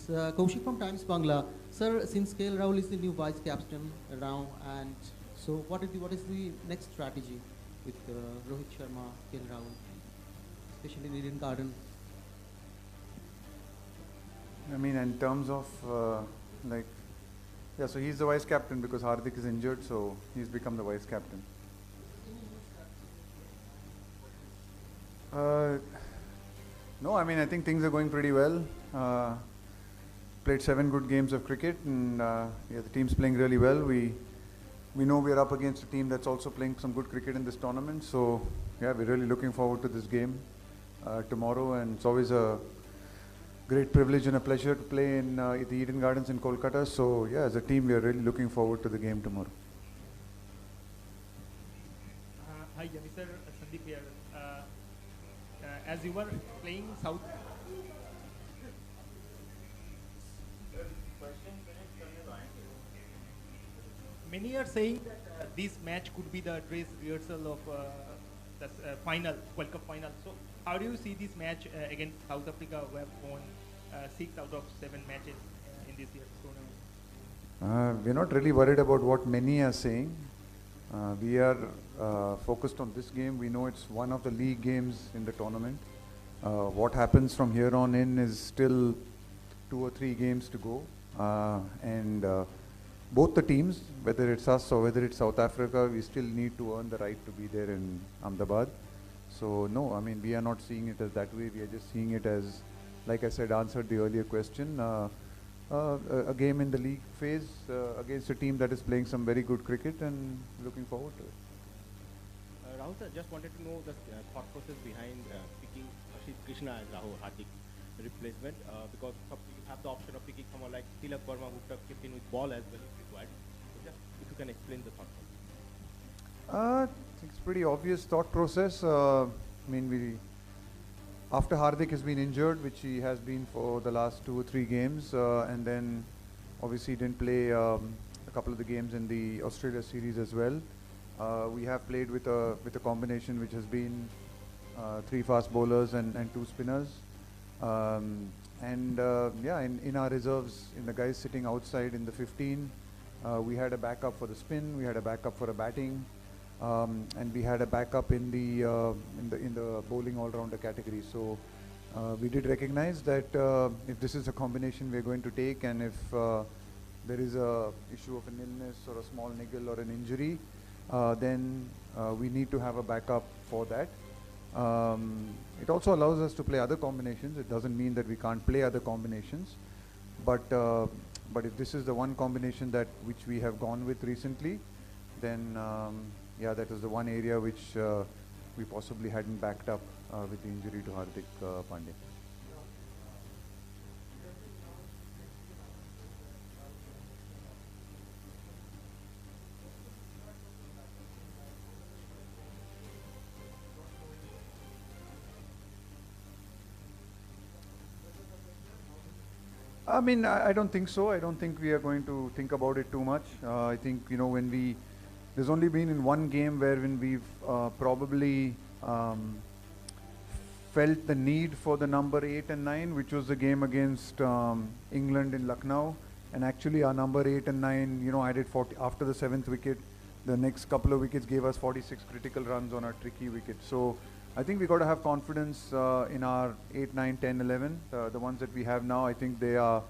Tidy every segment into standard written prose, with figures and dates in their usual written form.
Kaushik from Times Bangla. Sir, since KL Rahul is the new vice captain now, and so what is the next strategy with Rohit Sharma, KL Rahul, especially in Eden Garden? I mean, in terms of yeah, so he's the vice captain because Hardik is injured, so he's become the vice captain. No, I mean, I think things are going pretty well. Played 7 good games of cricket, and yeah, the team's playing really well. We know we're up against a team that's also playing some good cricket in this tournament. So yeah, we're really looking forward to this game tomorrow, and it's always a great privilege and a pleasure to play in the Eden Gardens in Kolkata. So yeah, as a team, we are really looking forward to the game tomorrow. Hi, Jani sir, Sandeep here. As you were playing South. Many are saying that this match could be the dress rehearsal of the final, World Cup final. So, how do you see this match against South Africa, who have won 6 out of 7 matches in this year's tournament? We're not really worried about what many are saying. We are focused on this game. We know it's one of the league games in the tournament. What happens from here on in is still 2 or 3 games to go. And both the teams, whether it's us or whether it's South Africa, we still need to earn the right to be there in Ahmedabad. So no, I mean, we are not seeing it as that way. We are just seeing it as, like I said, answered the earlier question, a game in the league phase against a team that is playing some very good cricket, and looking forward to it. Rahul sir, just wanted to know the thought process behind picking Ashit Krishna as Rahul Hardik replacement, because you have the option of picking someone like Tilak Verma, who have kept in with ball as well if required. So just if you can explain the thought process. It's pretty obvious thought process. I mean, after Hardik has been injured, which he has been for the last 2 or 3 games, and then obviously didn't play a couple of the games in the Australia series as well. We have played with a combination which has been 3 fast bowlers and 2 spinners. Yeah, in our reserves, in the guys sitting outside in the 15, we had a backup for the spin, we had a backup for a batting, and we had a backup in the bowling all-rounder category. So we did recognize that if this is a combination we're going to take, and if there is a issue of an illness or a small niggle or an injury, then we need to have a backup for that. It also allows us to play other combinations. It doesn't mean that we can't play other combinations, but if this is the one combination which we have gone with recently, then yeah, that is the one area which we possibly hadn't backed up with the injury to Hardik Pandya. I mean, I don't think so. I don't think we are going to think about it too much. I think, you know, there's only been in one game when we've probably felt the need for the number 8 and 9, which was the game against England in Lucknow. And actually our number 8 and 9, you know, I did 40 after the 7th wicket. The next couple of wickets gave us 46 critical runs on a tricky wicket. So I think we got to have confidence in our 8, 9, 10, 11. The ones that we have now, I think they are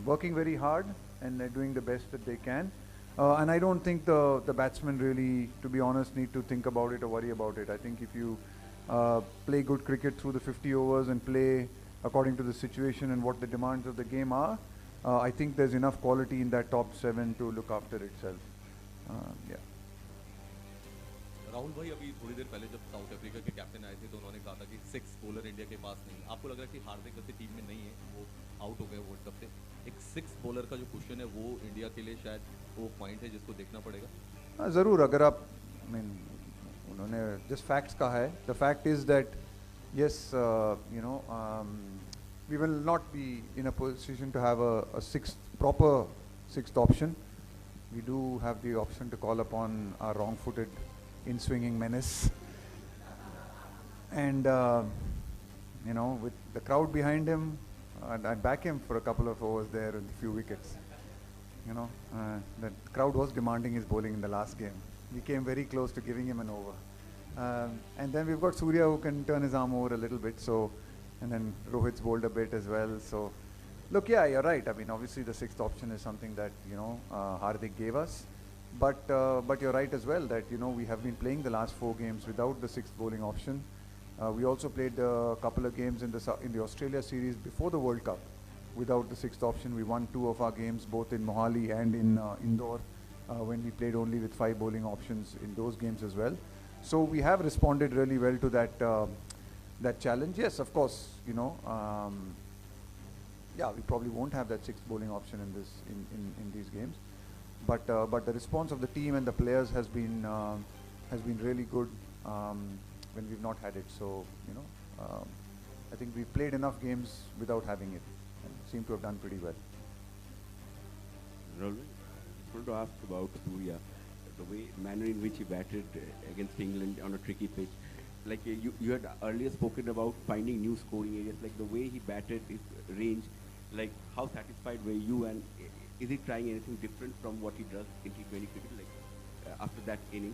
working very hard and they're doing the best that they can. And I don't think the batsmen really, to be honest, need to think about it or worry about it. I think if you play good cricket through the 50 overs and play according to the situation and what the demands of the game are, I think there's enough quality in that top 7 to look after itself. Yeah. Rahul भाई, अभी थोड़ी देर पहले जब south Africa के captain आए थे तो उन्होंने कहा था कि 6 बॉलर इंडिया के पास नहीं। आपको लग रहा है कि हार्दिक वैसे टीम में नहीं है, वो आउट हो गए वर्ल्ड कप से, एक 6 बॉलर का जो क्वेश्चन है वो इंडिया के लिए शायद वो पॉइंट है जिसको देखना पड़ेगा? ज़रूर, अगर आप उन्होंने जस्ट फैक्ट्स कहा है. The fact is that yes, we will not be in a position to have a proper sixth option. We do have the option to call upon our wrong-footed in-swinging menace. And, with the crowd behind him, I'd back him for a couple of overs there with a few wickets. The crowd was demanding his bowling in the last game. We came very close to giving him an over. And then we've got Surya who can turn his arm over a little bit. And then Rohit's bowled a bit as well. So, look, yeah, you're right. I mean, obviously the sixth option is something that, Hardik gave us. But you're right as well that, we have been playing the last 4 games without the sixth bowling option. We also played a couple of games in the Australia series before the World Cup without the sixth option. We won 2 of our games, both in Mohali and in Indore, when we played only with 5 bowling options in those games as well. So we have responded really well to that challenge. Yes, of course, we probably won't have that sixth bowling option in these games. But the response of the team and the players has been really good when we've not had it. So I think we've played enough games without having it and seem to have done pretty well. Rahul, I wanted to ask about Surya, the manner in which he batted against England on a tricky pitch. Like you had earlier spoken about finding new scoring areas, like the way he batted his range, like how satisfied were you, and is he trying anything different from what he does in T20 cricket, like after that innings?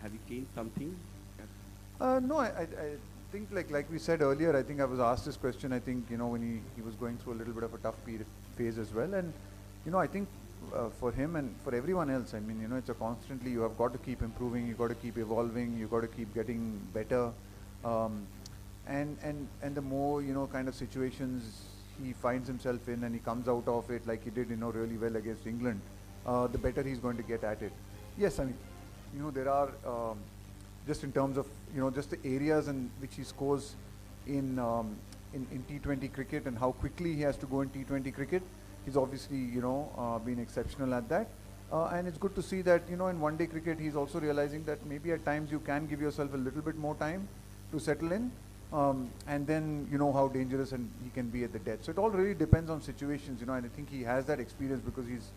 Have he changed something? No, I think like we said earlier, I think I was asked this question, I think, when he was going through a little bit of a tough phase as well. And, I think for him and for everyone else, I mean, it's a constantly, you have got to keep improving, you've got to keep evolving, you've got to keep getting better. And the more, kind of situations he finds himself in and he comes out of it like he did, really well against England, the better he's going to get at it. Yes, I mean, there are, just in terms of, just the areas in which he scores in T20 cricket and how quickly he has to go in T20 cricket. He's obviously, been exceptional at that. And it's good to see that, in one-day cricket, he's also realizing that maybe at times you can give yourself a little bit more time to settle in. And then you know how dangerous and he can be at the death. So it all really depends on situations, and I think he has that experience because he's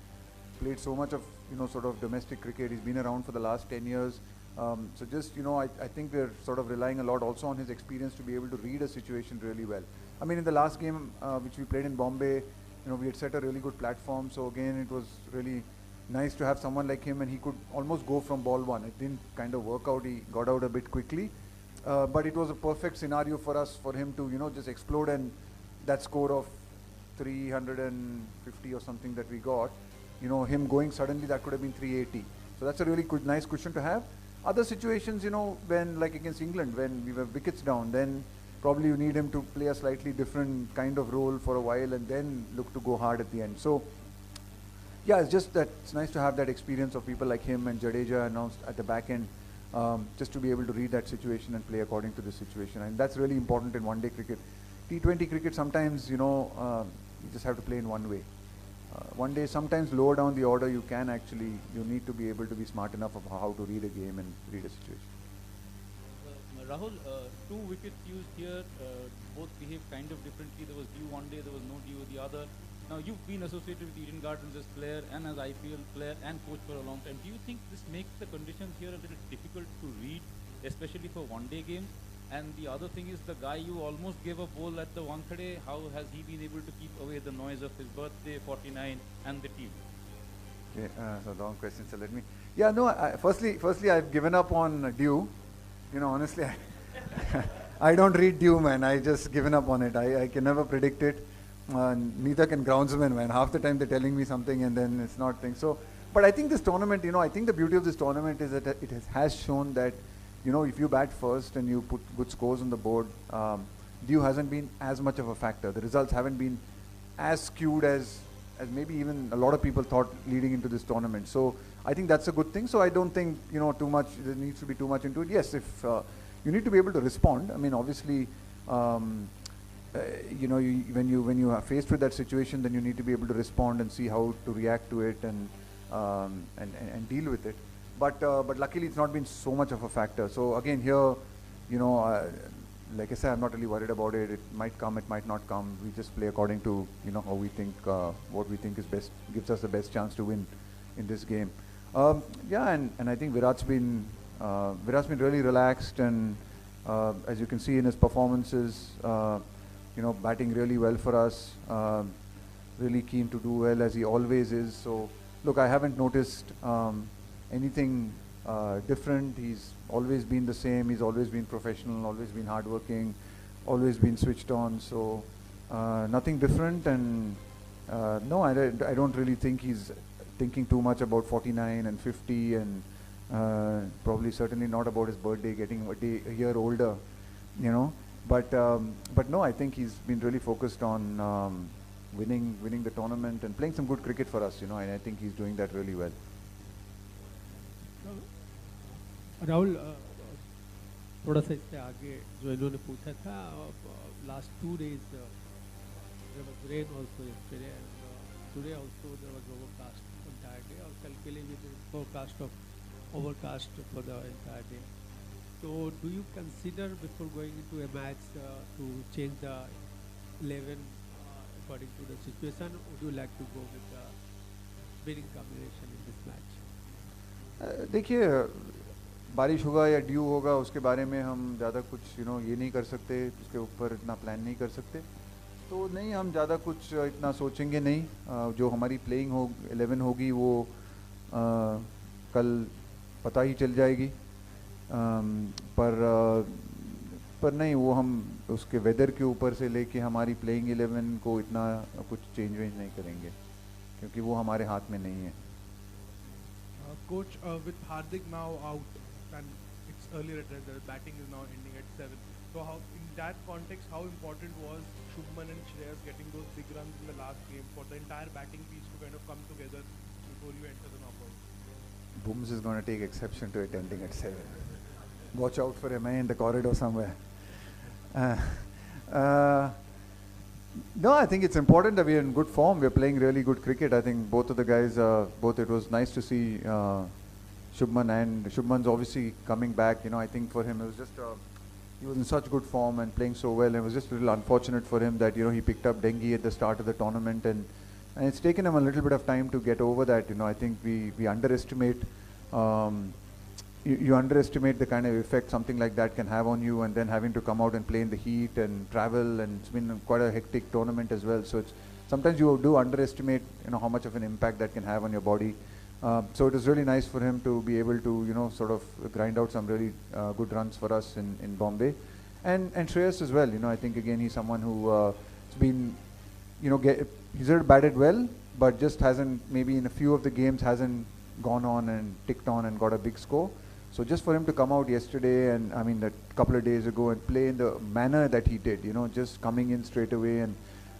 played so much of, sort of domestic cricket. He's been around for the last 10 years. So just, I think we're sort of relying a lot also on his experience to be able to read a situation really well. I mean, in the last game, which we played in Bombay, we had set a really good platform. So again, it was really nice to have someone like him, and he could almost go from ball 1. It didn't kind of work out. He got out a bit quickly. But it was a perfect scenario for us, for him to, just explode, and that score of 350 or something that we got, him going suddenly, that could have been 380. So that's a really good, nice cushion to have. Other situations, when like against England, when we were wickets down, then probably you need him to play a slightly different kind of role for a while and then look to go hard at the end. So yeah, it's just that it's nice to have that experience of people like him and Jadeja announced at the back end, just to be able to read that situation and play according to the situation. And that's really important in one-day cricket. T20 cricket, sometimes, you just have to play in one way. One day, sometimes lower down the order, you need to be able to be smart enough of how to read a game and read a situation. Rahul, 2 wickets used here, both behaved kind of differently. There was due one day, there was no due the other. Now, you've been associated with Eden Gardens as player and as IPL player and coach for a long time. Do you think this makes the conditions here a little difficult to read, especially for one-day games? And the other thing is, the guy you almost gave a ball at the Wankhede, how has he been able to keep away the noise of his birthday, 49, and the team? Yeah, so long question, so let me... Yeah, no, firstly, I've given up on Dew. Honestly, I don't read Dew, man. I just given up on it. I can never predict it. Neither can groundsmen, man. Half the time they're telling me something and then it's not thing. So, but I think this tournament, I think the beauty of this tournament is that it has shown that, if you bat first and you put good scores on the board, Dew hasn't been as much of a factor. The results haven't been as skewed as maybe even a lot of people thought leading into this tournament. So I think that's a good thing. So I don't think, too much, there needs to be too much into it. Yes, if you need to be able to respond. I mean, obviously, when you are faced with that situation, then you need to be able to respond and see how to react to it and deal with it. But luckily, it's not been so much of a factor. So again, here, like I said, I'm not really worried about it. It might come, it might not come. We just play according to how we think, what we think is best, gives us the best chance to win in this game. Yeah, and I think Virat's been really relaxed, and as you can see in his performances, batting really well for us. Really keen to do well as he always is. So, look, I haven't noticed anything different. He's always been the same. He's always been professional, always been hardworking, always been switched on. So, nothing different. And no, I don't really think he's thinking too much about 49 and 50, and probably certainly not about his birthday, getting a year older, But no, I think he's been really focused on winning the tournament and playing some good cricket for us, and I think he's doing that really well. Rahul थोड़ा सा इससे आगे जो इन्होंने पूछा था, last 2 days there was rain also yesterday, and today also there was overcast entire day, और कल के लिए भी there is forecast of overcast for the entire day. So do you consider before going into a match to change the 11 according to the situation, or would you like to go with the winning combination in this match? देखिए, बारिश होगा या due होगा उसके बारे में हम ज़्यादा कुछ ये नहीं कर सकते, उसके ऊपर इतना प्लान नहीं कर सकते, तो नहीं, हम ज़्यादा कुछ इतना सोचेंगे नहीं. जो हमारी प्लेइंग 11 होगी वो कल पता ही चल जाएगी. पर नहीं, वो हम उसके वेदर के ऊपर से लेके हमारी प्लेइंग 11 को इतना कुछ चेंज वेंज नहीं करेंगे, क्योंकि वो हमारे हाथ में नहीं है. Coach, with Hardik now out and it's earlier that the batting is now ending at 7. So how, in that context, how important was Shubman and Shreyas getting those big runs in the last game for the entire batting piece to kind of come together before you enter the knockout? Booms is going to take exception to it ending at 7. Watch out for him in the corridor somewhere. No, I think it's important that we're in good form. We're playing really good cricket. I think both of the guys, it was nice to see Shubman, and Shubman's obviously coming back. I think for him it was just, he was in such good form and playing so well. And it was just a little unfortunate for him that, he picked up dengue at the start of the tournament, and it's taken him a little bit of time to get over that. I think we underestimate, you underestimate the kind of effect something like that can have on you, and then having to come out and play in the heat and travel, and it's been quite a hectic tournament as well. So sometimes you do underestimate, how much of an impact that can have on your body. So it was really nice for him to be able to, sort of grind out some really good runs for us in Bombay, and Shreyas as well. I think again he's someone who has been, he's batted well, but just hasn't, maybe in a few of the games hasn't gone on and ticked on and got a big score. So just for him to come out yesterday, and a couple of days ago, and play in the manner that he did, just coming in straight away and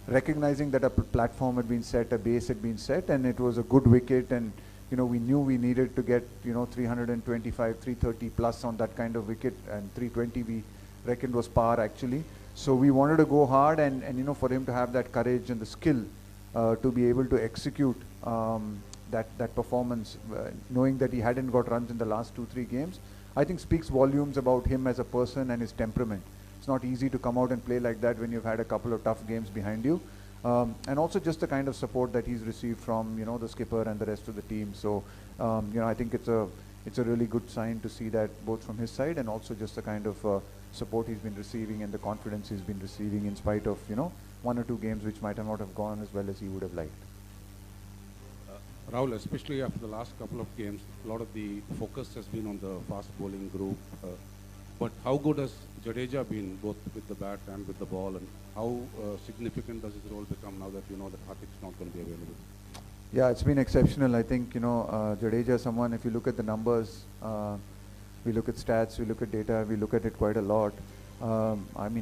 recognizing that a platform had been set, a base had been set, and it was a good wicket, and we knew we needed to get 325, 330 plus on that kind of wicket, and 320 we reckoned was par actually. So we wanted to go hard, and for him to have that courage and the skill to be able to execute that performance, knowing that he hadn't got runs in the last 2-3 games, I think speaks volumes about him as a person and his temperament. It's not easy to come out and play like that when you've had a couple of tough games behind you, and also just the kind of support that he's received from the skipper and the rest of the team. So I think it's a really good sign to see that both from his side, and also just the kind of support he's been receiving and the confidence he's been receiving in spite of 1 or 2 games which might not have gone as well as he would have liked. Rahul, especially after the last couple of games, a lot of the focus has been on the fast bowling group. But how good has Jadeja been, both with the bat and with the ball, and how significant does his role become now that you know that Hardik's not going to be available? Yeah, it's been exceptional. I think Jadeja, someone, if you look at the numbers, we look at stats, we look at data, we look at it quite a lot.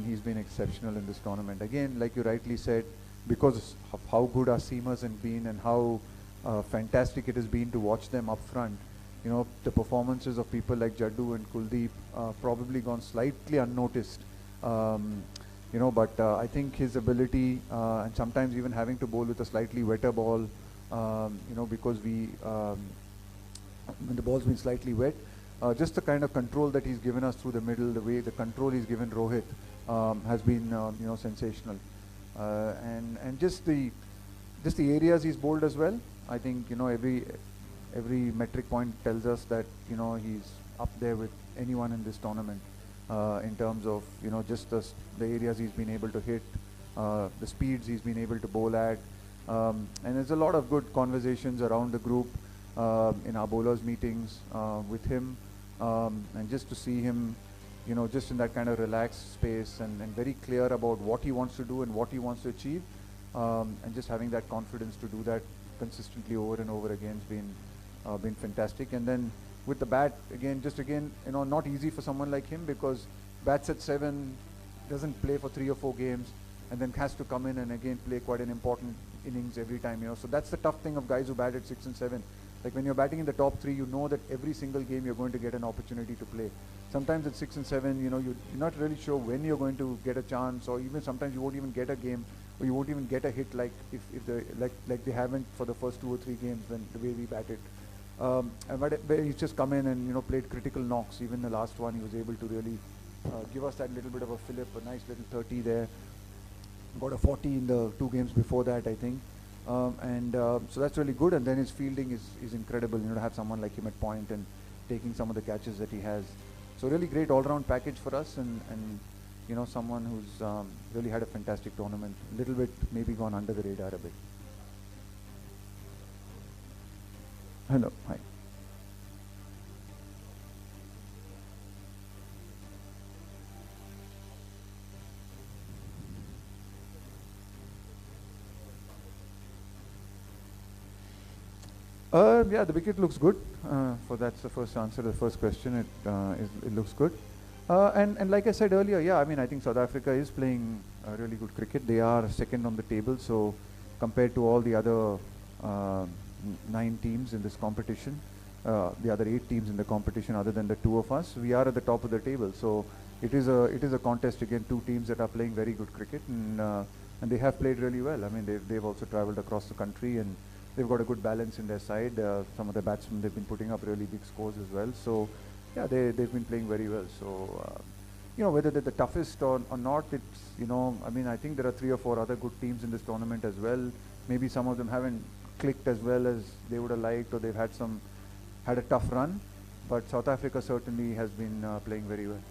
He's been exceptional in this tournament. Again, like you rightly said, because of how good our seamers have been and how fantastic it has been to watch them up front. The performances of people like Jaddu and Kuldeep probably gone slightly unnoticed. But I think his ability, and sometimes even having to bowl with a slightly wetter ball, because when the ball's been slightly wet, just the kind of control that he's given us through the middle, the way the control he's given Rohit has been sensational, and just the areas he's bowled as well. I think every metric point tells us that he's up there with anyone in this tournament in terms of just the areas he's been able to hit, the speeds he's been able to bowl at. And there's a lot of good conversations around the group in our bowlers meetings with him, and just to see him, you know, just in that kind of relaxed space and very clear about what he wants to do and what he wants to achieve, and just having that confidence to do that consistently over and over again has been fantastic. And then with the bat, again, you know, not easy for someone like him, because bats at 7, doesn't play for 3 or 4 games, and then has to come in and again play quite an important innings every time, you know. So that's the tough thing of guys who bat at 6 and 7. Like when you're batting in the top 3, you know that every single game you're going to get an opportunity to play. Sometimes at 6 and 7, you know, you're not really sure when you're going to get a chance, or even sometimes you won't even get a game, or you won't even get a hit, like if they haven't for the first 2 or 3 games when the way we batted. But he's just come in and, you know, played critical knocks. Even the last one, he was able to really give us that little bit of a fillip, a nice little 30 there. Got a 40 in the 2 games before that, I think. So that's really good. And then his fielding is incredible, you know, to have someone like him at point and taking some of the catches that he has. So really great all-round package for us, and you know, someone who's really had a fantastic tournament. A little bit maybe gone under the radar a bit. Hello, hi. Yeah, the wicket looks good. That's the first answer to the first question. It looks good. And like I said earlier, yeah, I mean, I think South Africa is playing really good cricket. They are second on the table, so compared to all the other 9 teams in this competition, the other 8 teams in the competition, other than the 2 of us, we are at the top of the table. So it is a contest again. 2 teams that are playing very good cricket, and they have played really well. I mean, they've also travelled across the country, and they've got a good balance in their side. Some of the batsmen, they've been putting up really big scores as well. So yeah, they've been playing very well. So you know, whether they're the toughest or not, it's, you know, I mean, I think there are 3 or 4 other good teams in this tournament as well. Maybe some of them haven't clicked as well as they would have liked, or they've had a tough run. But South Africa certainly has been playing very well.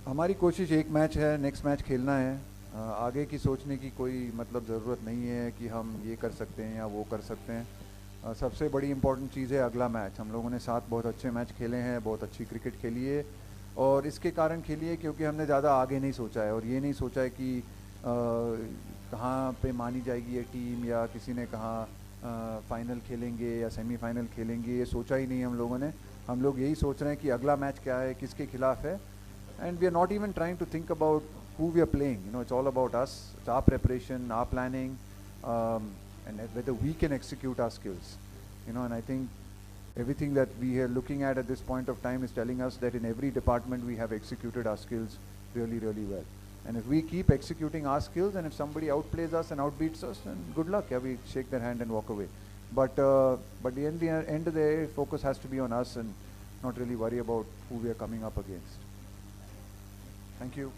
हमारी कोशिश एक match है, next match खेलना है. आगे की सोचने की कोई मतलब ज़रूरत नहीं है कि हम ये कर सकते हैं या वो कर सकते हैं. सबसे बड़ी इम्पॉर्टेंट चीज़ है अगला मैच. हम लोगों ने 7 बहुत अच्छे मैच खेले हैं, बहुत अच्छी क्रिकेट खेली है, और इसके कारण खेली है क्योंकि हमने ज़्यादा आगे नहीं सोचा है, और ये नहीं सोचा है कि कहाँ पे मानी जाएगी ये टीम, या किसी ने कहा फाइनल खेलेंगे या सेमीफाइनल खेलेंगे, ये सोचा ही नहीं हम लोगों ने. हम लोग यही सोच रहे हैं कि अगला मैच क्या है, किसके खिलाफ है. And we are not even trying to think about who we are playing. You know, it's all about us. It's our preparation, our planning, and whether we can execute our skills. You know, and I think everything that we are looking at this point of time is telling us that in every department we have executed our skills really, really well. And if we keep executing our skills, and if somebody outplays us and outbeats us, then good luck. Yeah, we shake their hand and walk away. But the end of the day, focus has to be on us and not really worry about who we are coming up against. Thank you.